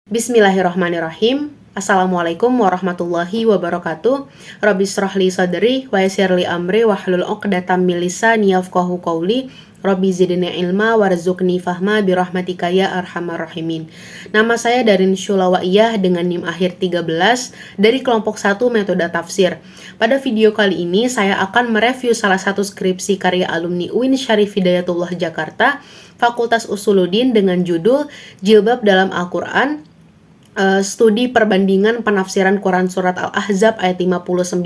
Bismillahirrahmanirrahim. Assalamualaikum warahmatullahi wabarakatuh. Rabbi shrah li sadri wa yassir li amri wahlul 'uqdatam min lisani yafqahu qawli. Rabbi zidni ilma warzuqni fahma birahmatika ya arhamar rahimin. Nama saya Darin Syulawaiyah dengan NIM akhir 13 dari kelompok 1 metode tafsir. Pada video kali ini saya akan mereview salah satu skripsi karya alumni UIN Syarif Hidayatullah Jakarta, Fakultas Usuluddin dengan judul Jilbab dalam Al-Quran. Studi perbandingan penafsiran Quran Surat Al-Ahzab ayat 59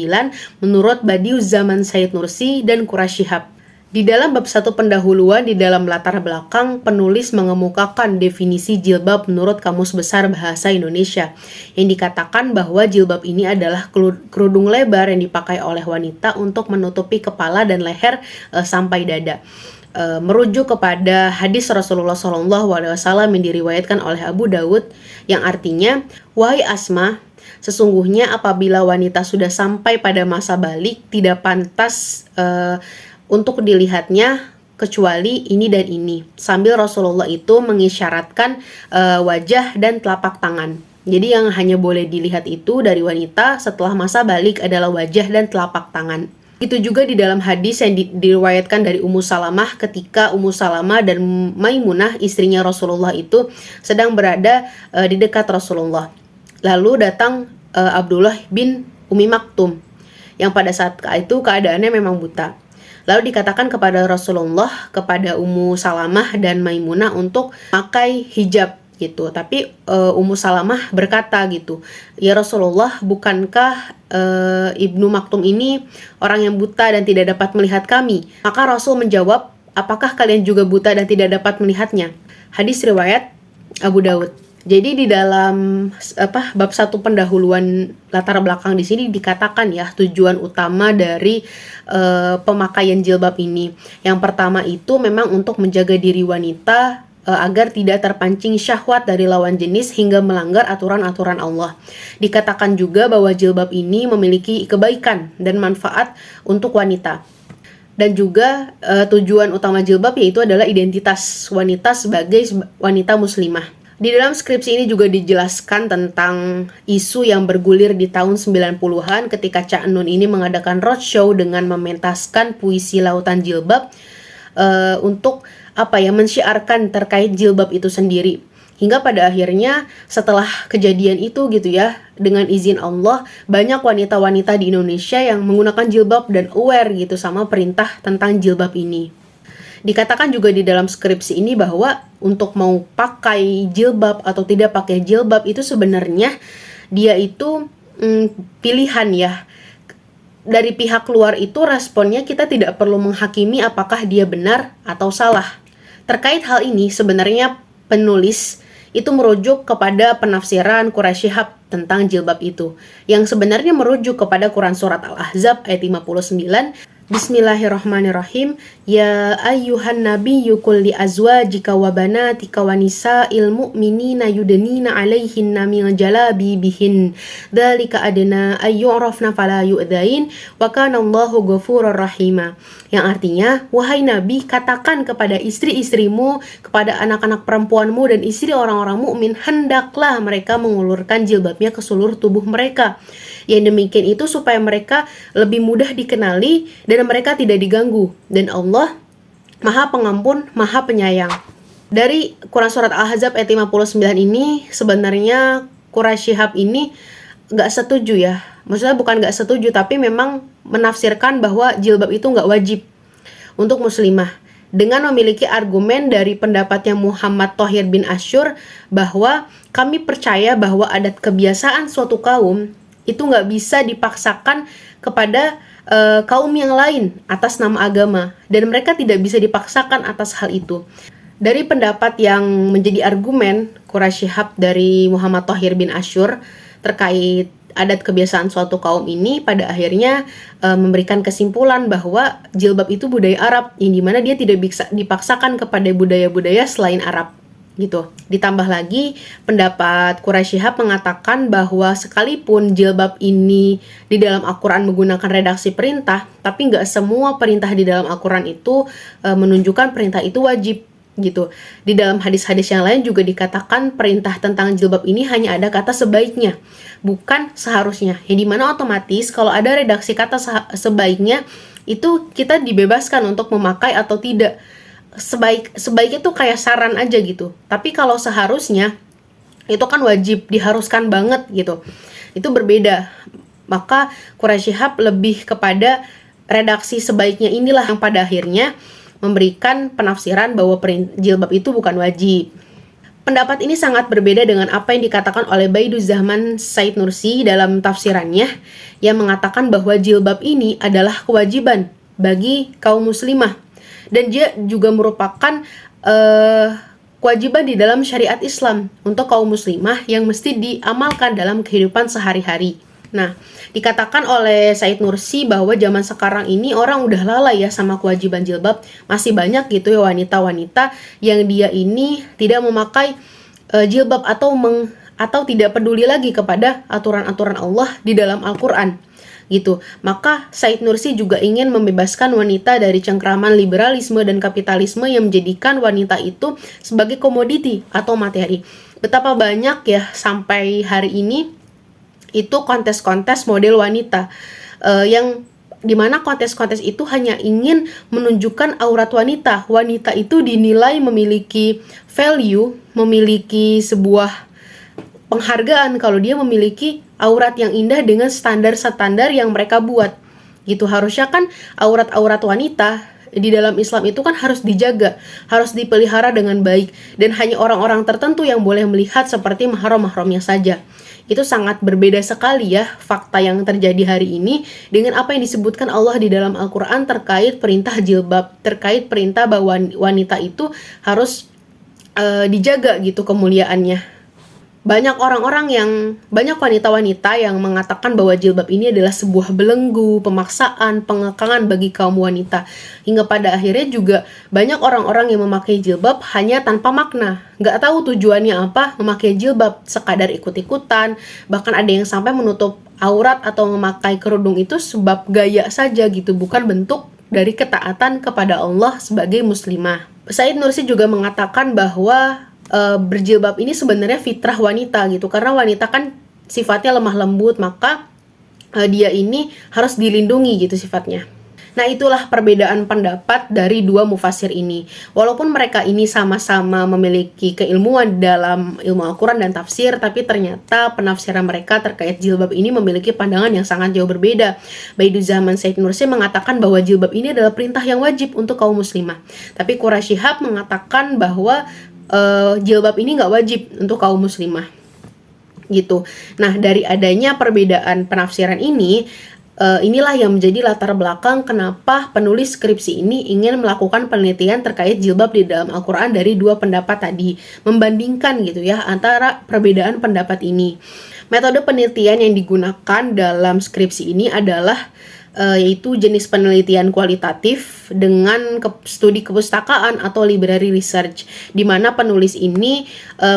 menurut Badiuz Zaman Said Nursi dan Quraish Shihab. Di dalam bab 1 pendahuluan di dalam latar belakang, penulis mengemukakan definisi jilbab menurut Kamus Besar Bahasa Indonesia, yang dikatakan bahwa jilbab ini adalah kerudung lebar yang dipakai oleh wanita untuk menutupi kepala dan leher sampai dada. Merujuk kepada hadis Rasulullah SAW yang diriwayatkan oleh Abu Dawud yang artinya, wahai Asma, sesungguhnya apabila wanita sudah sampai pada masa balik tidak pantas untuk dilihatnya kecuali ini dan ini, sambil Rasulullah itu mengisyaratkan wajah dan telapak tangan. Jadi yang hanya boleh dilihat itu dari wanita setelah masa balik adalah wajah dan telapak tangan. Itu juga di dalam hadis yang diriwayatkan dari Ummu Salamah ketika Ummu Salamah dan Maimunah istrinya Rasulullah itu sedang berada di dekat Rasulullah. Lalu datang Abdullah bin Umi Maktum yang pada saat itu keadaannya memang buta. Lalu dikatakan kepada Rasulullah, kepada Ummu Salamah dan Maimunah untuk pakai hijab gitu. Tapi Ummu Salamah berkata gitu, ya Rasulullah, bukankah Ibnu Maktum ini orang yang buta dan tidak dapat melihat kami? Maka Rasul menjawab, apakah kalian juga buta dan tidak dapat melihatnya? Hadis riwayat Abu Dawud. Jadi di dalam bab 1 pendahuluan latar belakang di sini dikatakan ya tujuan utama dari pemakaian jilbab ini. Yang pertama itu memang untuk menjaga diri wanita agar tidak terpancing syahwat dari lawan jenis hingga melanggar aturan-aturan Allah. Dikatakan juga bahwa jilbab ini memiliki kebaikan dan manfaat untuk wanita. Dan juga tujuan utama jilbab yaitu adalah identitas wanita sebagai wanita muslimah. Di dalam skripsi ini juga dijelaskan tentang isu yang bergulir di tahun 90-an ketika Cak Nun ini mengadakan roadshow dengan mementaskan puisi lautan jilbab untuk mensyiarkan terkait jilbab itu sendiri. Hingga pada akhirnya setelah kejadian itu gitu ya, dengan izin Allah banyak wanita-wanita di Indonesia yang menggunakan jilbab dan aware gitu sama perintah tentang jilbab ini. Dikatakan juga di dalam skripsi ini bahwa untuk mau pakai jilbab atau tidak pakai jilbab itu sebenarnya dia itu pilihan ya. Dari pihak luar itu responnya kita tidak perlu menghakimi apakah dia benar atau salah. Terkait hal ini sebenarnya penulis itu merujuk kepada penafsiran Quraish Shihab tentang jilbab itu, yang sebenarnya merujuk kepada Quran Surat Al-Ahzab ayat 59. Bismillahirrahmanirrahim. Ya ayyuhan nabiyyu qul li azwajika wa banatika wa nisa'il mu'minina yudnina 'alaihinna min jalabibihin dzalika adna ayyurafna fala yu'dzain wa kana Allahu ghafurur rahima. Yang artinya, wahai Nabi, katakan kepada istri-istrimu, kepada anak-anak perempuanmu dan istri orang-orang mukmin, hendaklah mereka mengulurkan jilbabnya ke seluruh tubuh mereka. Yang demikian itu supaya mereka lebih mudah dikenali dan mereka tidak diganggu. Dan Allah Maha Pengampun, Maha Penyayang. Dari Quran Surat Al-Ahzab ayat 59 ini sebenarnya Quraish Shihab ini gak setuju ya. Maksudnya bukan gak setuju, tapi memang menafsirkan bahwa jilbab itu gak wajib untuk muslimah, dengan memiliki argumen dari pendapatnya Muhammad Thohir bin Asyur bahwa kami percaya bahwa adat kebiasaan suatu kaum itu nggak bisa dipaksakan kepada kaum yang lain atas nama agama, dan mereka tidak bisa dipaksakan atas hal itu. Dari pendapat yang menjadi argumen Quraish Shihab dari Muhammad Thohir bin Asyur terkait adat kebiasaan suatu kaum ini, pada akhirnya memberikan kesimpulan bahwa jilbab itu budaya Arab, yang dimana dia tidak bisa dipaksakan kepada budaya-budaya selain Arab gitu. Ditambah lagi pendapat Quraish Shihab mengatakan bahwa sekalipun jilbab ini di dalam Al-Quran menggunakan redaksi perintah, tapi nggak semua perintah di dalam Al-Quran itu menunjukkan perintah itu wajib. gitu. Di dalam hadis-hadis yang lain juga dikatakan perintah tentang jilbab ini hanya ada kata sebaiknya, bukan seharusnya. Yang dimana otomatis kalau ada redaksi kata sebaiknya, itu kita dibebaskan untuk memakai atau tidak. Sebaiknya tuh kayak saran aja gitu. Tapi kalau seharusnya, itu kan wajib, diharuskan banget gitu. Itu berbeda. Maka Quraisy Shihab lebih kepada redaksi sebaiknya inilah yang pada akhirnya memberikan penafsiran bahwa jilbab itu bukan wajib. Pendapat ini sangat berbeda dengan apa yang dikatakan oleh Baiduzzahman Said Nursi dalam tafsirannya, yang mengatakan bahwa jilbab ini adalah kewajiban bagi kaum muslimah, dan dia juga merupakan kewajiban di dalam syariat Islam untuk kaum muslimah yang mesti diamalkan dalam kehidupan sehari-hari. Nah, dikatakan oleh Said Nursi bahwa zaman sekarang ini orang udah lalai ya sama kewajiban jilbab. Masih banyak gitu ya wanita-wanita yang dia ini tidak memakai jilbab atau tidak peduli lagi kepada aturan-aturan Allah di dalam Al-Quran gitu. Maka Said Nursi juga ingin membebaskan wanita dari cengkraman liberalisme dan kapitalisme yang menjadikan wanita itu sebagai komoditi atau materi. Betapa banyak ya sampai hari ini itu kontes-kontes model wanita yang dimana kontes-kontes itu hanya ingin menunjukkan aurat wanita. Wanita itu dinilai memiliki value, memiliki sebuah penghargaan kalau dia memiliki aurat yang indah dengan standar-standar yang mereka buat gitu. Harusnya kan aurat-aurat wanita di dalam Islam itu kan harus dijaga, harus dipelihara dengan baik, dan hanya orang-orang tertentu yang boleh melihat seperti mahram-mahramnya saja. Itu sangat berbeda sekali ya fakta yang terjadi hari ini dengan apa yang disebutkan Allah di dalam Al-Quran terkait perintah jilbab, terkait perintah bahwa wanita itu harus dijaga gitu kemuliaannya. Banyak wanita-wanita yang mengatakan bahwa jilbab ini adalah sebuah belenggu, pemaksaan, pengekangan bagi kaum wanita. Hingga pada akhirnya juga banyak orang-orang yang memakai jilbab hanya tanpa makna. Nggak tahu tujuannya apa memakai jilbab, sekadar ikut-ikutan. Bahkan ada yang sampai menutup aurat atau memakai kerudung itu sebab gaya saja gitu, bukan bentuk dari ketaatan kepada Allah sebagai muslimah. Said Nursi juga mengatakan bahwa berjilbab ini sebenarnya fitrah wanita gitu, karena wanita kan sifatnya lemah lembut, maka dia ini harus dilindungi gitu sifatnya. Nah, itulah perbedaan pendapat dari dua mufasir ini. Walaupun mereka ini sama-sama memiliki keilmuan dalam ilmu Al-Quran dan tafsir, tapi ternyata penafsiran mereka terkait jilbab ini memiliki pandangan yang sangat jauh berbeda. Baiduzzahman Said Nursi mengatakan bahwa jilbab ini adalah perintah yang wajib untuk kaum muslimah. Tapi Quraisy Shihab mengatakan bahwa jilbab ini nggak wajib untuk kaum muslimah gitu. Nah, dari adanya perbedaan penafsiran ini, inilah yang menjadi latar belakang kenapa penulis skripsi ini ingin melakukan penelitian terkait jilbab di dalam Al-Quran dari dua pendapat tadi, membandingkan gitu ya antara perbedaan pendapat ini. Metode penelitian yang digunakan dalam skripsi ini adalah yaitu jenis penelitian kualitatif dengan studi kepustakaan atau library research, di mana penulis ini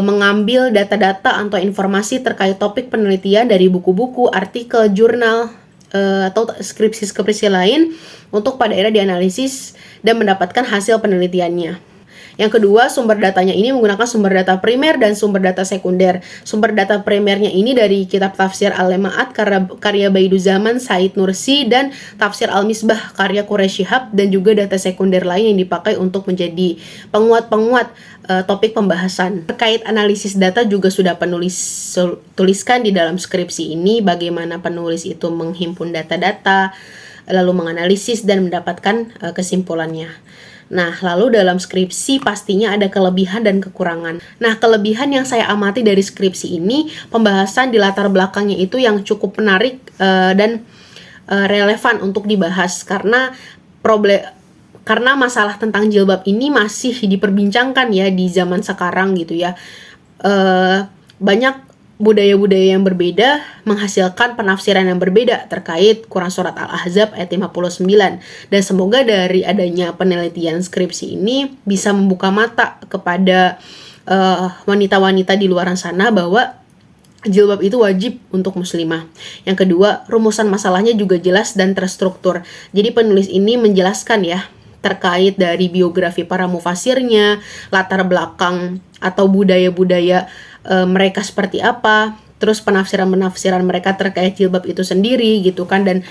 mengambil data-data atau informasi terkait topik penelitian dari buku-buku, artikel, jurnal, atau skripsi-skripsi lain untuk pada akhirnya dianalisis dan mendapatkan hasil penelitiannya. Yang kedua, sumber datanya ini menggunakan sumber data primer dan sumber data sekunder. Sumber data primernya ini dari kitab Tafsir Al-Lema'at karya Baiduzzahman Said Nursi dan Tafsir Al-Misbah karya Quraisy Shihab, dan juga data sekunder lain yang dipakai untuk menjadi penguat-penguat topik pembahasan. Terkait analisis data juga sudah penulis tuliskan di dalam skripsi ini bagaimana penulis itu menghimpun data-data, lalu menganalisis dan mendapatkan kesimpulannya. Nah, lalu dalam skripsi pastinya ada kelebihan dan kekurangan. Nah, kelebihan yang saya amati dari skripsi ini, pembahasan di latar belakangnya itu yang cukup menarik dan relevan untuk dibahas, karena masalah tentang jilbab ini masih diperbincangkan ya di zaman sekarang gitu ya. Banyak budaya-budaya yang berbeda menghasilkan penafsiran yang berbeda terkait Quran Surat Al-Ahzab ayat 59. Dan semoga dari adanya penelitian skripsi ini bisa membuka mata kepada wanita-wanita di luar sana bahwa jilbab itu wajib untuk muslimah. Yang kedua, rumusan masalahnya juga jelas dan terstruktur. Jadi penulis ini menjelaskan ya terkait dari biografi para mufasirnya, latar belakang atau budaya-budaya mereka seperti apa, terus penafsiran-penafsiran mereka terkait jilbab itu sendiri gitu kan, dan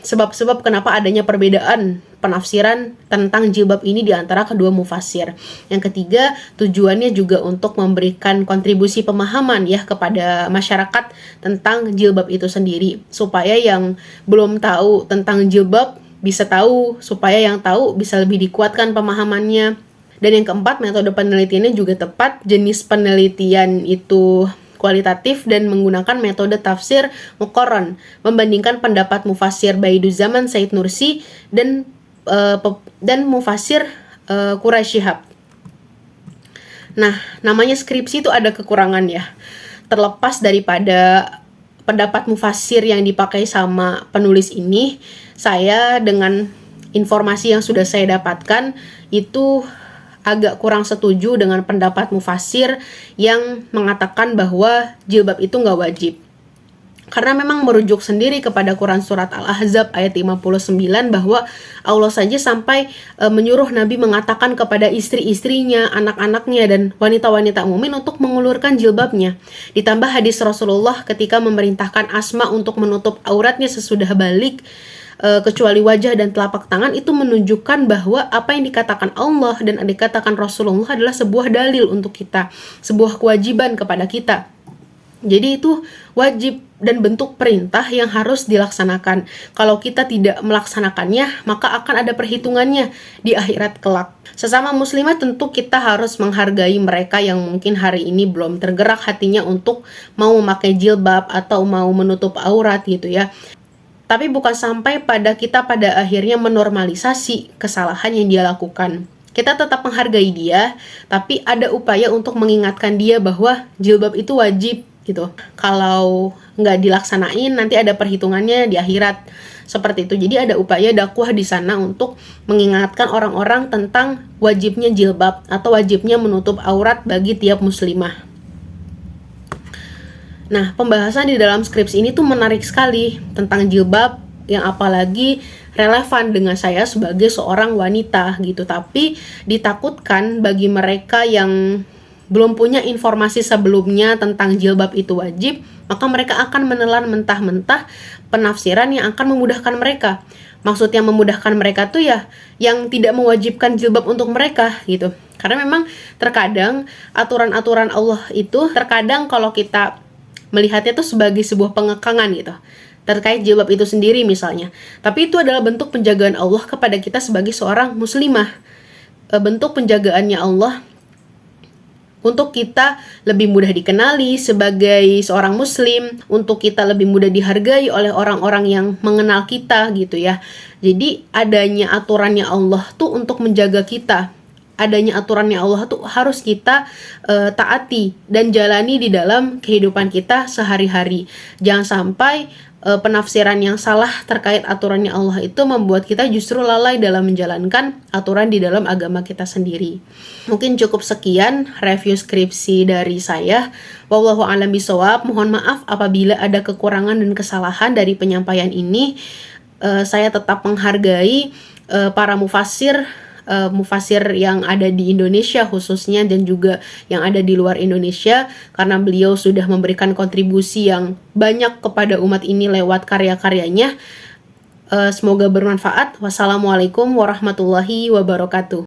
sebab-sebab kenapa adanya perbedaan penafsiran tentang jilbab ini di antara kedua mufasir. Yang ketiga, tujuannya juga untuk memberikan kontribusi pemahaman ya kepada masyarakat tentang jilbab itu sendiri, supaya yang belum tahu tentang jilbab bisa tahu, supaya yang tahu bisa lebih dikuatkan pemahamannya. Dan yang keempat, metode penelitiannya juga tepat, jenis penelitian itu kualitatif dan menggunakan metode tafsir muqarran, membandingkan pendapat mufasir Baiduzaman Said Nursi dan mufasir Quraisy Shihab. Nah, namanya skripsi itu ada kekurangan ya. Terlepas daripada pendapat mufasir yang dipakai sama penulis ini, saya dengan informasi yang sudah saya dapatkan itu agak kurang setuju dengan pendapat mufasir yang mengatakan bahwa jilbab itu nggak wajib. Karena memang merujuk sendiri kepada Quran Surat Al-Ahzab ayat 59 bahwa Allah saja sampai menyuruh Nabi mengatakan kepada istri-istrinya, anak-anaknya, dan wanita-wanita mukmin untuk mengulurkan jilbabnya. Ditambah hadis Rasulullah ketika memerintahkan Asma untuk menutup auratnya sesudah balik, kecuali wajah dan telapak tangan, itu menunjukkan bahwa apa yang dikatakan Allah dan dikatakan Rasulullah adalah sebuah dalil untuk kita, sebuah kewajiban kepada kita. Jadi itu wajib dan bentuk perintah yang harus dilaksanakan. Kalau kita tidak melaksanakannya, maka akan ada perhitungannya di akhirat kelak. Sesama muslimah tentu kita harus menghargai mereka yang mungkin hari ini belum tergerak hatinya untuk mau memakai jilbab atau mau menutup aurat gitu ya. Tapi bukan sampai kita pada akhirnya menormalisasi kesalahan yang dia lakukan. Kita tetap menghargai dia, tapi ada upaya untuk mengingatkan dia bahwa jilbab itu wajib gitu. Kalau nggak dilaksanain, nanti ada perhitungannya di akhirat. Seperti itu. Jadi ada upaya dakwah di sana untuk mengingatkan orang-orang tentang wajibnya jilbab atau wajibnya menutup aurat bagi tiap muslimah. Nah, pembahasan di dalam skripsi ini tuh menarik sekali tentang jilbab, yang apalagi relevan dengan saya sebagai seorang wanita gitu. Tapi ditakutkan bagi mereka yang belum punya informasi sebelumnya tentang jilbab itu wajib, maka mereka akan menelan mentah-mentah penafsiran yang akan memudahkan mereka. Maksud yang memudahkan mereka tuh ya yang tidak mewajibkan jilbab untuk mereka gitu. Karena memang terkadang aturan-aturan Allah itu terkadang kalau kita melihatnya tuh sebagai sebuah pengekangan gitu, terkait jilbab itu sendiri misalnya. Tapi itu adalah bentuk penjagaan Allah kepada kita sebagai seorang muslimah. Bentuk penjagaannya Allah untuk kita lebih mudah dikenali sebagai seorang muslim, untuk kita lebih mudah dihargai oleh orang-orang yang mengenal kita gitu ya. Jadi adanya aturannya Allah tuh untuk menjaga kita. Adanya aturannya Allah tuh harus kita taati dan jalani di dalam kehidupan kita sehari-hari. Jangan sampai penafsiran yang salah terkait aturannya Allah itu membuat kita justru lalai dalam menjalankan aturan di dalam agama kita sendiri. Mungkin cukup sekian review skripsi dari saya. Wallahu a'lam bishawab. Mohon maaf apabila ada kekurangan dan kesalahan dari penyampaian ini. Saya tetap menghargai para mufasir yang ada di Indonesia khususnya dan juga yang ada di luar Indonesia, karena beliau sudah memberikan kontribusi yang banyak kepada umat ini lewat karya-karyanya. Semoga bermanfaat. Wassalamualaikum warahmatullahi wabarakatuh.